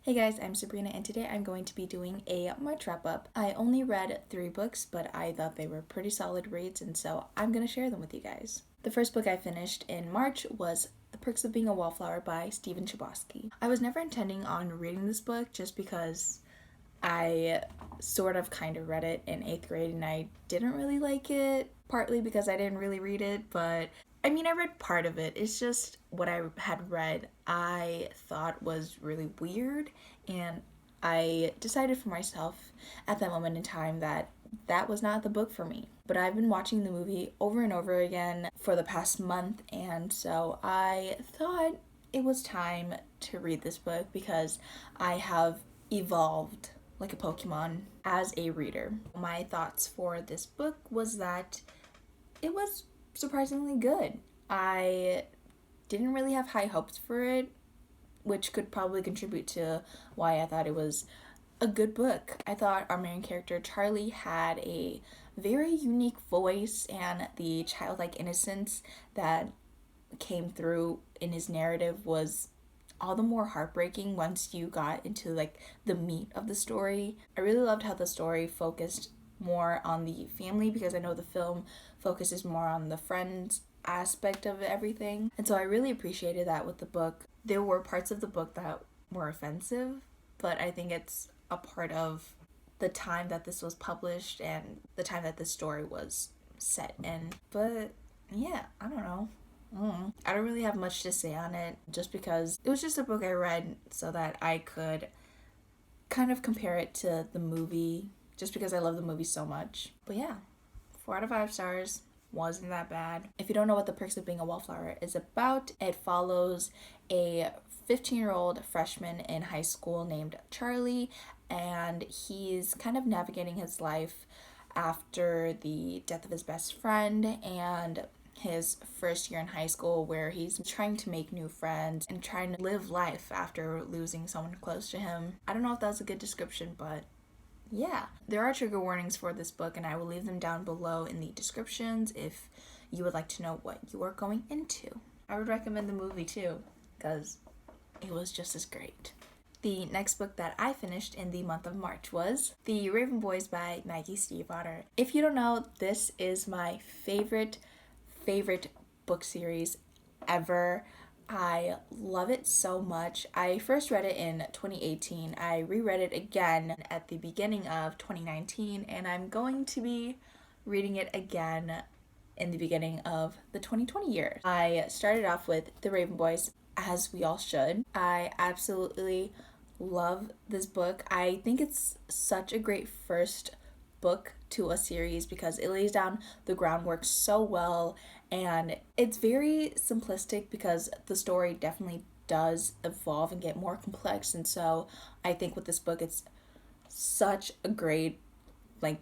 Hey guys, I'm Sabrina and today I'm going to be doing a March wrap up. I only read 3 books, but I thought they were pretty solid reads and so I'm going to share them with you guys. The first book I finished in March was The Perks of Being a Wallflower by Chbosky. I was never intending on reading this book just because I sort of kind of read it in 8th grade and I didn't really like it, partly because I didn't really read it, but I read part of it. It's just what I had read I thought was really weird, and I decided for myself at that moment in time that that was not the book for me. But I've been watching the movie over and over again for the past month, and so I thought it was time to read this book because I have evolved like a Pokemon as a reader. My thoughts for this book was that it was surprisingly good. I didn't really have high hopes for it, which could probably contribute to why I thought it was a good book. I thought our main character, Charlie, had a very unique voice, and the childlike innocence that came through in his narrative was all the more heartbreaking once you got into the meat of the story. I really loved how the story focused more on the family because I know the film focuses more on the friends aspect of everything. And so I really appreciated that with the book. There were parts of the book that were offensive, but I think it's a part of the time that this was published and the time that this story was set in. But yeah, I don't know. I don't really have much to say on it just because it was just a book I read so that I could kind of compare it to the movie just because I love the movie so much. But yeah, 4 out of 5 stars. Wasn't that bad. If you don't know what The Perks of Being a Wallflower is about, it follows a 15-year-old freshman in high school named Charlie, and he's kind of navigating his life after the death of his best friend and his first year in high school where he's trying to make new friends and trying to live life after losing someone close to him. I don't know if that's a good description, but yeah. There are trigger warnings for this book, and I will leave them down below in the descriptions if you would like to know what you are going into. I would recommend the movie too, because it was just as great. The next book that I finished in the month of March was The Raven Boys by Maggie Stiefvater. If you don't know, this is my favorite book series ever. I love it so much. I first read it in 2018. I reread it again at the beginning of 2019, and I'm going to be reading it again in the beginning of the 2020 year. I started off with The Raven Boys, as we all should. I absolutely love this book. I think it's such a great first book to a series because it lays down the groundwork so well, and it's very simplistic because the story definitely does evolve and get more complex. And so I think with this book it's such a great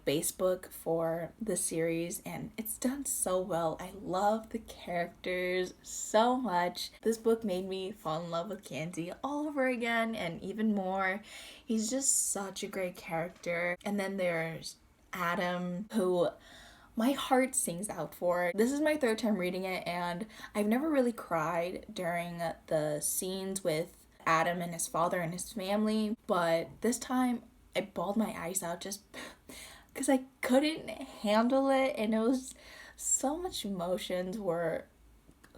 base book for the series, and it's done so well. I love the characters so much. This book made me fall in love with Gansey all over again and even more. He's just such a great character. And then there's Adam, who my heart sings out for. This is my 3rd time reading it, and I've never really cried during the scenes with Adam and his father and his family, but this time I bawled my eyes out just because I couldn't handle it, and it was so much emotions were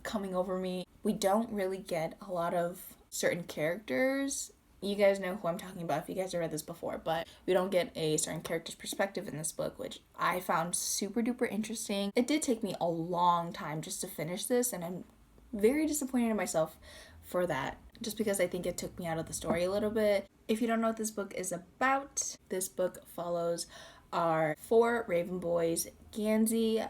coming over me. We don't really get a lot of certain characters. You guys know who I'm talking about if you guys have read this before, but we don't get a certain character's perspective in this book, which I found super duper interesting. It did take me a long time just to finish this, and I'm very disappointed in myself for that, just because I think it took me out of the story a little bit. If you don't know what this book is about, this book follows our 4 Raven Boys, Gansey,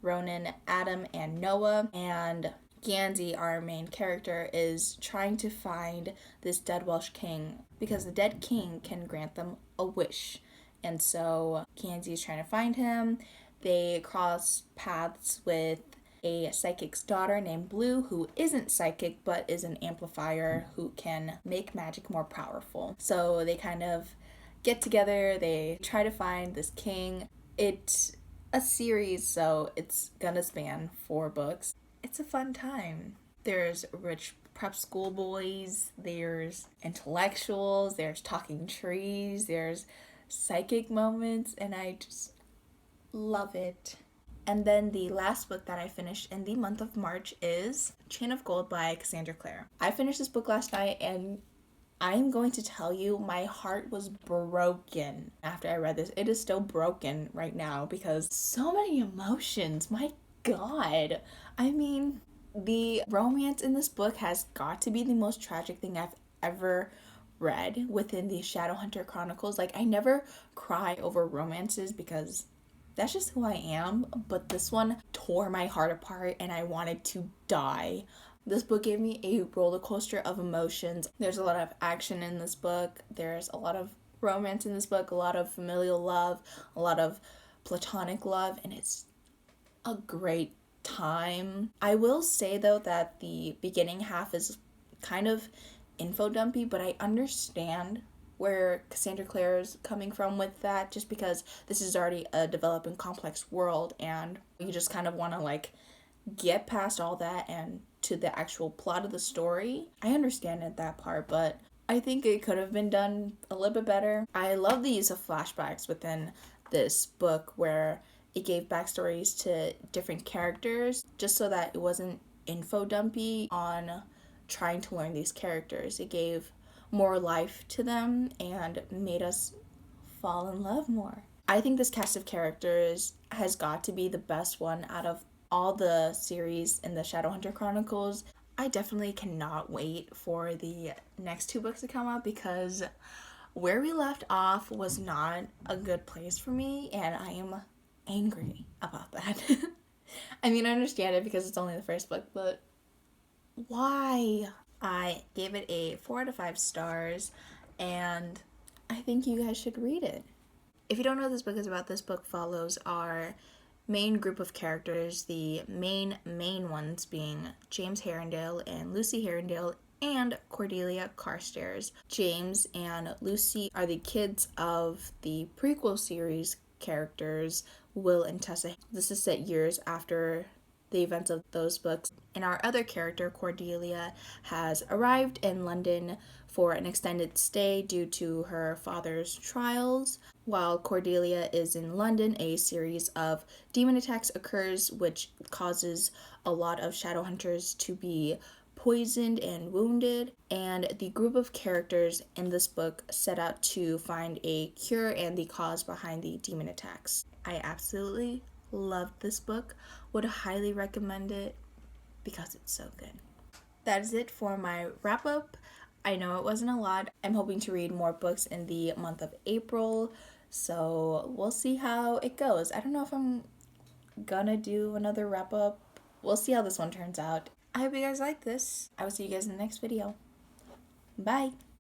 Ronan, Adam, and Noah, and Gansey, our main character, is trying to find this dead Welsh king because the dead king can grant them a wish. And so Gansey is trying to find him. They cross paths with a psychic's daughter named Blue, who isn't psychic but is an amplifier who can make magic more powerful. So they kind of get together, they try to find this king. It's a series, so it's gonna span 4 books. It's a fun time. There's rich prep school boys, there's intellectuals, there's talking trees, there's psychic moments, and I just love it. And then the last book that I finished in the month of March is Chain of Gold by Cassandra Clare. I finished this book last night, and I'm going to tell you, my heart was broken after I read this. It is still broken right now because so many emotions. My God. I mean, the romance in this book has got to be the most tragic thing I've ever read within the Shadowhunter Chronicles. Like, I never cry over romances because that's just who I am, but this one tore my heart apart and I wanted to die. This book gave me a roller coaster of emotions. There's a lot of action in this book. There's a lot of romance in this book, a lot of familial love, a lot of platonic love, and it's a great time. I will say though that the beginning half is kind of info dumpy, but I understand where Cassandra Clare is coming from with that, just because this is already a developing complex world and you just kind of want to like get past all that and to the actual plot of the story. I understand it, that part, but I think it could have been done a little bit better. I love the use of flashbacks within this book where it gave backstories to different characters just so that it wasn't info dumpy on trying to learn these characters. It gave more life to them and made us fall in love more. I think this cast of characters has got to be the best one out of all the series in the Shadowhunter Chronicles. I definitely cannot wait for the next two books to come out because where we left off was not a good place for me, and I am angry about that. I mean, I understand it because it's only the first book, but why? I gave it a 4 out of 5 stars, and I think you guys should read it. If you don't know what this book is about, this book follows our main group of characters, the main ones being James Herondale and Lucy Herondale and Cordelia Carstairs. James and Lucy are the kids of the prequel series characters, Will and Tessa. This is set years after the events of those books. And our other character, Cordelia, has arrived in London for an extended stay due to her father's trials. While Cordelia is in London, a series of demon attacks occurs, which causes a lot of Shadowhunters to be poisoned and wounded, and the group of characters in this book set out to find a cure and the cause behind the demon attacks. I absolutely loved this book, would highly recommend it because it's so good. That is it for my wrap up. I know it wasn't a lot. I'm hoping to read more books in the month of April, so we'll see how it goes. I don't know if I'm gonna do another wrap up. We'll see how this one turns out. I hope you guys like this. I will see you guys in the next video. Bye!